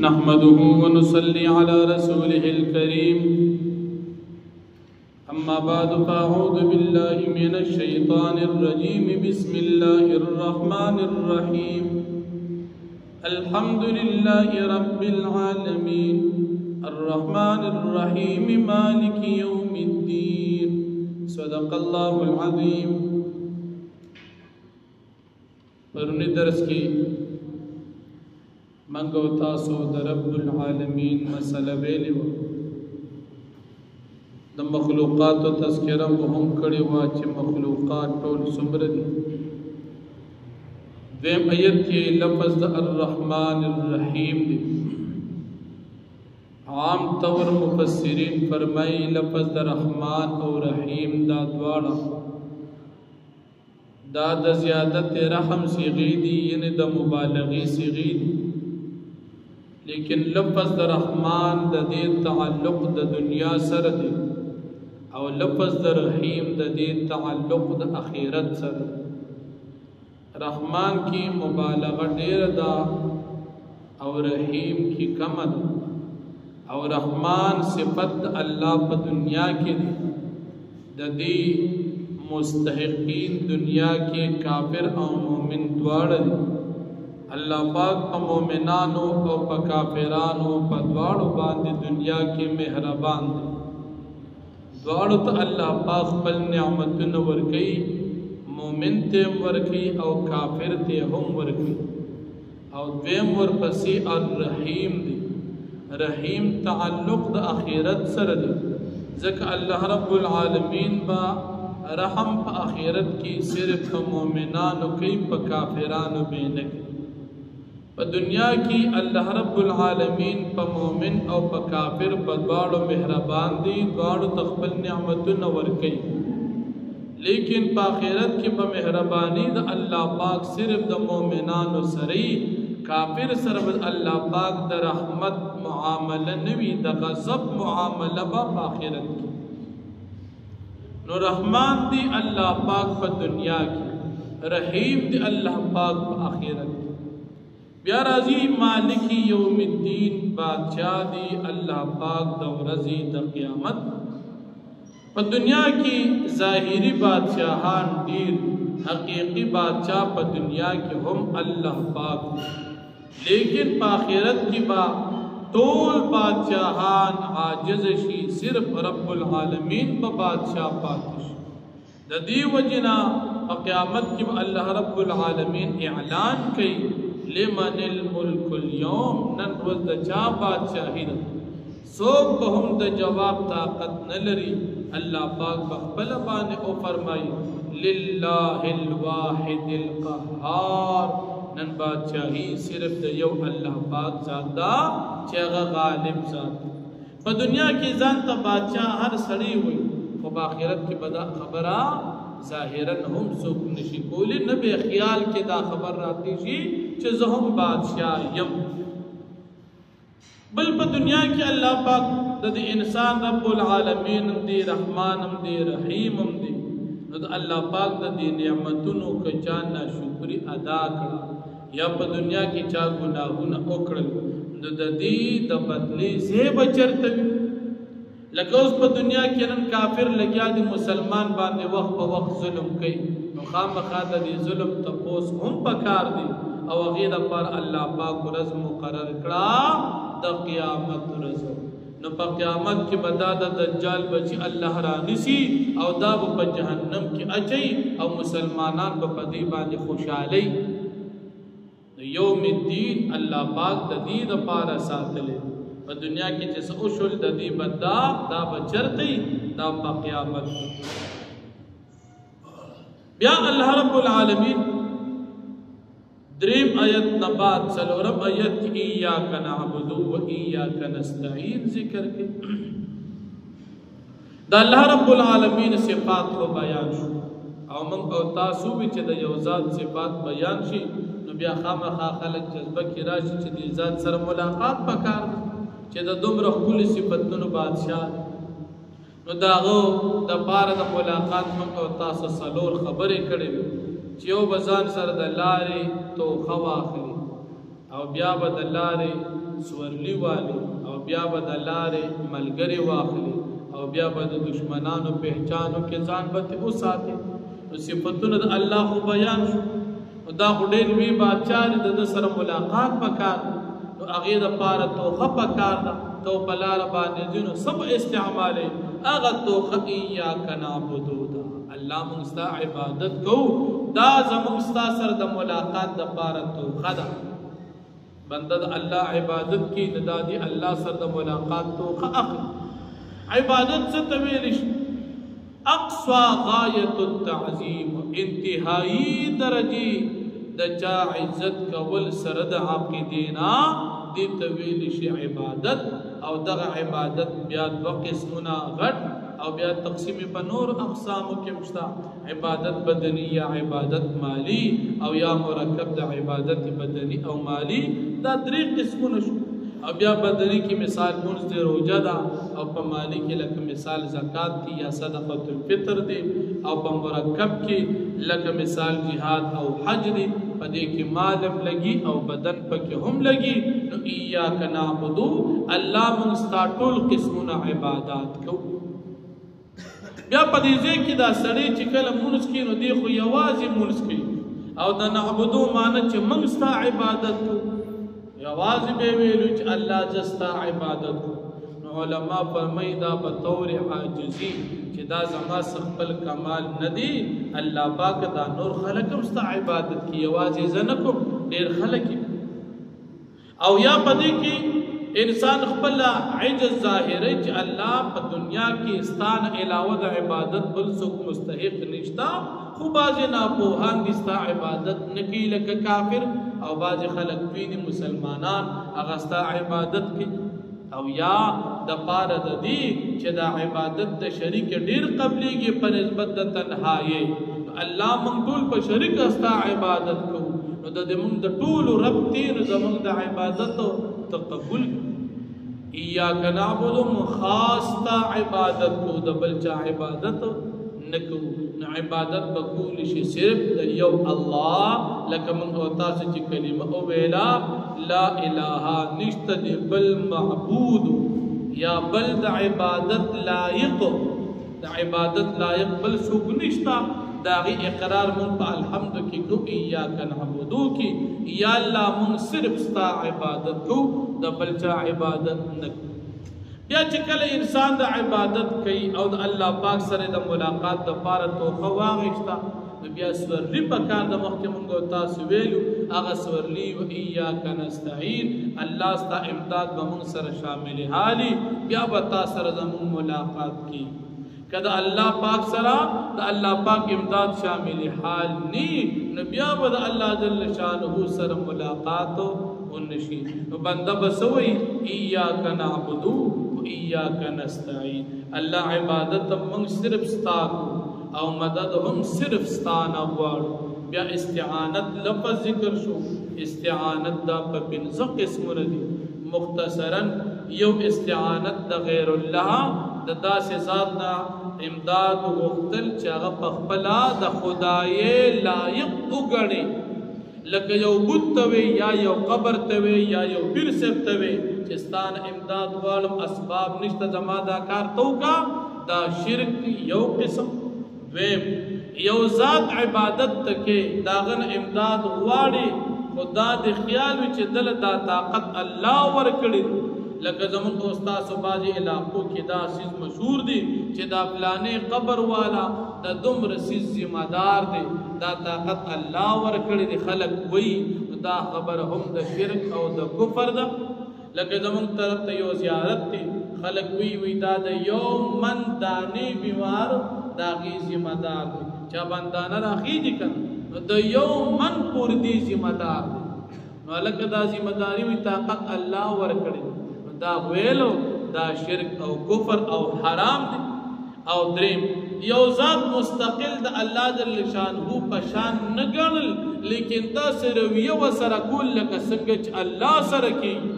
نحمده ونصلي على رسوله الكريم أما بعد فأعوذ بالله من الشيطان الرجيم بسم الله الرحمن الرحيم الحمد لله رب العالمين الرحمن الرحيم مالك يوم الدين صدق الله العظيم. پرونی درس کی منگو تاسو در رب العالمین مسئلہ ویلی و د مخلوقات و تذکرہ هم کړي وا چې مخلوقات ټول څومره دي. دیم آیت کې لفظ د الرحمن الرحیم دی. عام طور مفسرین فرمایي لفظ د رحمان او رحیم دا دواړه دا د زیادت رحم صیغې دي، یعنی د مبالغې صیغې دي، لیکن لفظ د رحمان د دې تعلق د دنیا سره دی او لفظ د رحیم د دې تعلق د اخرت سره. رحمان کی مبالغه ډیر ده او رحیم کی کم ده، او رحمان صفت الله په دنیا کې دی. د دې مستحقین دنیا کې کافر او مومن دواړه دي. الله پاک په مومنانو او په کافرانو په دواړو باندې دنیا کې مهربان دی. دواړو ته الله پاک خپل نعمتونه ورکوي، مومن ته ورکوي او کافر ته هم ورکوي. او دویم ورپسې الرحیم دی. رحیم تعلق د اخرت سره دی، ځکه الله رب العالمین با رحم په اخرت کې صرف په مومنانو کوي، په کافرانو به نه کوي. په دنیا کې الله رب العالمین په مومن او په کافر په دواړو مهربان دی، دواړو ته خپل نعمتونه ورکوي. لیکن په آخرت کې په مهرباني د الله پاک صرف د مومنانو سره، کافر سره الله پاک د رحمت معامله نوي، د غضب معامله په آخرت کې. نو رحمان دی الله پاک په دنیا کې، رحیم دی الله پاک په آخرت کې. بیا راځي مالک یوم الدین، بادشاہ دی الله پاک د ورځې د قیامت. په دنیا کې ظاهری بادشاہان ډیر، حقیقی بادشاہ په دنیا کې هم الله پاک، لیکن په آخرت کې با ټول بادشاہان عاجز شي، صرف رب العالمین په بادشاہ پاتې شي. د دې وجنا په قیامت کې الله رب العالمین اعلان کوي لمن الملک اليوم، نن ورځ د چا بادشاہی ده، څوک به هم د جواب طاقت نه لري. الله پاک بخپل باندې او فرمایي لله الواحد القهار، نن بادشاہی صرف د یو الله پاک ذات دا چې هغه غالب ذات. په دنیا کې ځان ته بادشاہ هر سړی وي، خو په آخرت کې به دا خبره ظاهرا هم څوک نشي کولی، نه به خیال کې دا خبر راتی شي چې زه هم بادشاہ یم. بل په دنیا کې الله پاک د انسان رب العالمین هم دی، رحمان هم دی، رحیم هم دی. نو د الله پاک د دې نعمتونو که چا ناشکري ادا کړه یا په دنیا کې چا ګناهونه وکړل، نو د دې د بدلې ځای به چېرته وي. لکه اوس په دنیا کې نن کافر لګیا دی مسلمان باندې وخت په وخت ظلم کوي، نو خامخا د دې ظلم تپوس هم پکار دی. او هغې دپاره الله پاک ورځ مقرر کړه د قیامت ورځ. نو په قیامت کې به دا د دجال بچي الله رانیسي او دا به په جهنم کې اچي او مسلمانان به په دې باندې خوشحالي. یوم الدین الله پاک د دې دپاره ساتلی. په دنیا کې چې څه وشول د دې بدا دا به چرته دا په قیامت. بیا الله رب العالمین دریم آیت نبات څلورم آیت کې ایاک نعبد و ایاک نستعین ذکر کې دا الله رب العالمین صفات کو بیان شو. او موږ او تاسو به چې د یو ذات صفات بیان شي، نو بیا خامخا خلک جذبه کې راشي چې د ذات سره ملاقات پکار دی، چې د دومره ښکلي صفتونو بادشاہ. نو د هغه دپاره د ملاقات موږ او تاسو څلور خبرې کړې وي چې یو به ځان سره د لارې توښه واخلي، او بیا به د لارې سورلي والي او بیا به د لارې ملګري واخلي او بیا به د دشمنانو پہچانو کې ځان به وساتي. نو صفتونه د الله خو بیان شو، نو دا خو ډېر لوی بادشاه دی، د سره ملاقات پکار، نو هغې دپاره توښه پکار ده. تو په لاره باندې ځي نو سب استعمال هغه توښه ایاک نعبدو ده، الله موږ ستا عبادت کوو، دا زموږ ستا سره د ملاقات دپاره توښه ده. بنده د الله عبادت کی نو دا دی الله سره د ملاقات توښه اخلي. عبادت څه ته ویلی شي؟ اقصى غایت التعظیم، انتهایی درجې د چا عزت کول سره د عقیدې نه دې ته ویلی شي عبادت. او دغه عبادت بیا دوه قسمونه غټ او بیا تقسیم په نور اقسامو کې مشته، عبادت بدنی یا عبادت مالی او یا مرکب د عبادت بدنی او مالی، دا درې قسمونه شو. او بیا بدنی کی مثال مونږ دی روزه ده، او په مالی کې لکه مثال زکات دی یا صدقۃ الفطر دی، او په مرکب کې لکه مثال جهاد او حج دی، په دې کې مال هم لګي او بدن پکې هم لګي. نو ایاک نعبدو، الله مونږ ستا ټول قسمونه عبادات کوو. بیا په دې ځای کې دا سړی چې کله مونځ کوي نو دی خو یوازې مونځ کوي، او د نعبدو معنی چې مونږ ستا عبادت کوو، یوازې به ویلو چې الله زه ستا عبادت کوو. نو علما فرمایي دا په طور عاجزي چې دا زما څه خپل کمال نه دی، الله پاک دا نور خلک هم ستا عبادت کوي، یوازې زه نه کوم، ډېر خلک یې. او یا په دې کې انسان خپل عجز ظاهري چې الله په دنیا کې ستا نه علاوه د عبادت بل څوک مستحق نشته، خو بعضې ناپوهان دي ستا عبادت نه کوي لکه کافر، او بعضې خلک ویني مسلمانان هغه ستا عبادت کوي. او یا د پاره د دې چې دا عبادت د شریک ډېر قبلېږي په نسبت د تنهایۍ، الله موږ ټول په شریک ستا عبادت کوو، نو د دې موږ د ټولو رب دی، نو زموږ د عبادتو تقبل. ایاک نعبدو، خاص تا عبادت کو، د بل چا عبادت نه کوو. نو عبادت به کولی شي صرف د یو الله، لکه موږ او تاسو چې کلمه وویلا لا اله نشته دی بل معبود یا بل د عبادت لایق، د عبادت لایق بل څوک نشته، داغی اقرار مون په الحمد کی کو ایاک نعبدو کی، یا الله مون صرف ستا عبادت کو، د بل چا عبادت نه. بیا چې کله انسان د عبادت کوي او د الله پاک سره د ملاقات دپاره توښه واخیسته، نو بیا سورلي پکار د مخکې مونږ او تاسو ویلو هغه سورلي و ایاک نستعین، الله ستا امداد به مونږ سره شامل حالي، بیا به تا سره زمونږ ملاقات کی. که د الله پاک سره د الله پاک امداد شامل حال نی، نو بیا به د الله جل شانه سره ملاقات ونشي. نو بنده بسوي ایاک نعبدو و ایاک نستعین، الله عبادت موږ صرف ستا کو او مدد هم صرف ستا نه غواړو. بیا استعانت لفظ ذکر شو، استعانت دا په پنځه قسمونه دي. مختصرا یو استعانت د غیر الله د داسې ذات نه امداد غوښتل چې هغه په خپله د خدای لایق وګڼي، لکه یو بت ته وي یا یو قبر ته وي یا یو پیر صاحب ته وي چې ستا نه امداد غواړم، اسباب نشته زما دا کار ته وکړه، دا شرک یو قسم. دویم یو ذات عبادت ته کې د هغه نه امداد غواړي، خو دا د خیال وي چې دله دا طاقت الله ورکړي، لکه زمونږ استاسو بعضې علاقو کې دا سیز مشهور دي چې دا فلانې قبر والا د دومره سیز ذمہ دار دی، دا طاقت الله ورکړي دی. خلک وایي دا خبره هم د شرک او د کفر ده. لکه زمونږ طرف ته یو زیارت دی، خلک وی دا د یو من دانې بیمار د هغې ذمہ دار دی، چا باندې دانه راخیږي که نو د یو من پورې دی ذمہ دار دی. نو هلکه دا ذمہ داري وي طاقت الله ورکړي، دا ویلو دا شرک او کفر او حرام دی. او دریم یو ذات مستقل د الله جل شانه په شان نه ګڼل، لیکن تاسو رویه ورسره کول لکه څنګه چې الله سره کېږي،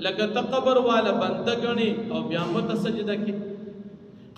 لکه ته قبر والا بنده ګڼې او بیا هم ورته سجده کې،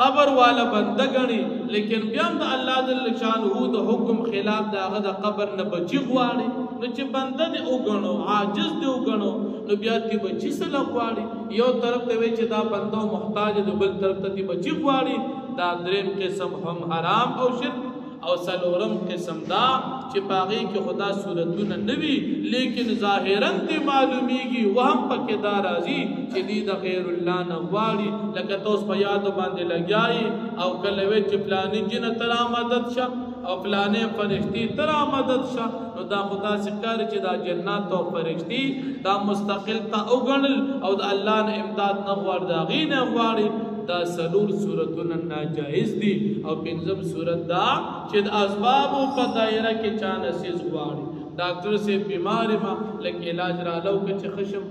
قبر والا بنده ګڼې لیکن بیا هم د الله جل شانه د حکم خلاف د هغه د قبر نه بچي غواړي، نو چې بنده دې وګڼو عاجز دې وګڼو نو بیا دې بچي سره غواړي یو طرف ته وي چې دا بنده محتاج دی بل طرف ته دې بچي غواړي دا دریم قسم هم حرام او شرک او سلورم قسم دا چې پاغي کې خدا صورتونه نوي لیکن ظاهرا دې معلومیږي وهم پکې دا راځي چې دې د غیر الله نه غواړي لکه تاسو په یاد باندې لګیاي او کله وی چې پلانې جن ترا مدد شه او پلانې فرشتي ترا مدد شه نو دا خدا ذکر چې دا جنات او فرشتي دا مستقل تا وګڼل او د الله نه امداد نه غواړي دا غي نه غواړي دا سلور صورتونه ناجائز دي او پنځم صورت دا چې د اسباب په دایره کې چا نسیز غواړي ډاکټر سے بیمار ما لکه علاج را لو کې خشم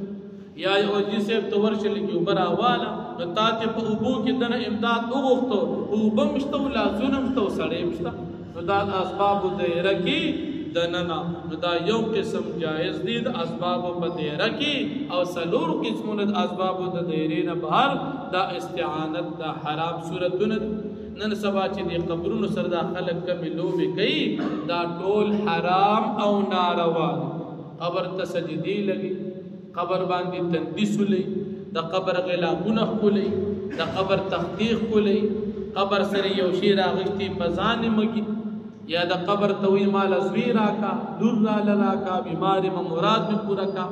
یا او جسه تور شل کې عمر اواله نو تاسو په اوبو کې دنه امداد وغوښتو او بمشتو لازم تو سړې مشته نو دا اسباب دایره کې دننا نو دا یو قسم جائز دي د اسباب په دایره کې او سلور قسمونه د اسباب د دایره نه بهر دا استعانت دا حرام صورتونه نن سبا چې د قبرونو سره دا خلک کمی لوبې کوي دا ټول حرام او ناروا قبر ته سجدي لګي قبر باندې تندي سولي د قبر غلاګونه خولي د قبر تحقیق خولي قبر سره یو شی راغشتي پزان مګي یا د قبر توي مال زوی راکا لور را لراکا بیمار مراد می پورا کا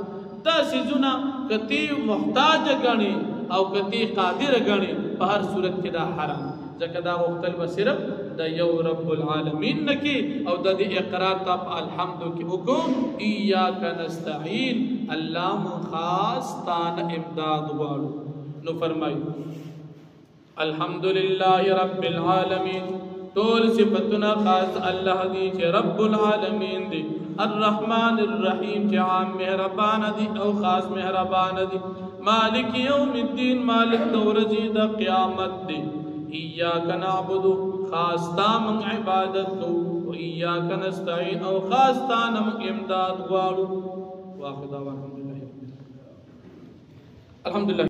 دا سيزونه کتی محتاج غني او کتی قادر غني په هر صورت کې دا حرام ځکه دا وختل به صرف د یو رب العالمین نکی او د اقرار تاب الحمد کې وکړو ایاک نستعين الله خاص تان امداد غواړو نو فرمایو الحمدلله رب العالمین طول صفتنا خاص الله دی چې رب العالمین دی الرحمن الرحیم چې عام مهربان دی او خاص مهربان دی مالک یوم الدین مالک د ورځې د قیامت دی ایاک نعبد خاص تا من عبادت کو او ایاک نستعین او خاص تا من امداد غواړو واخذ الحمدلله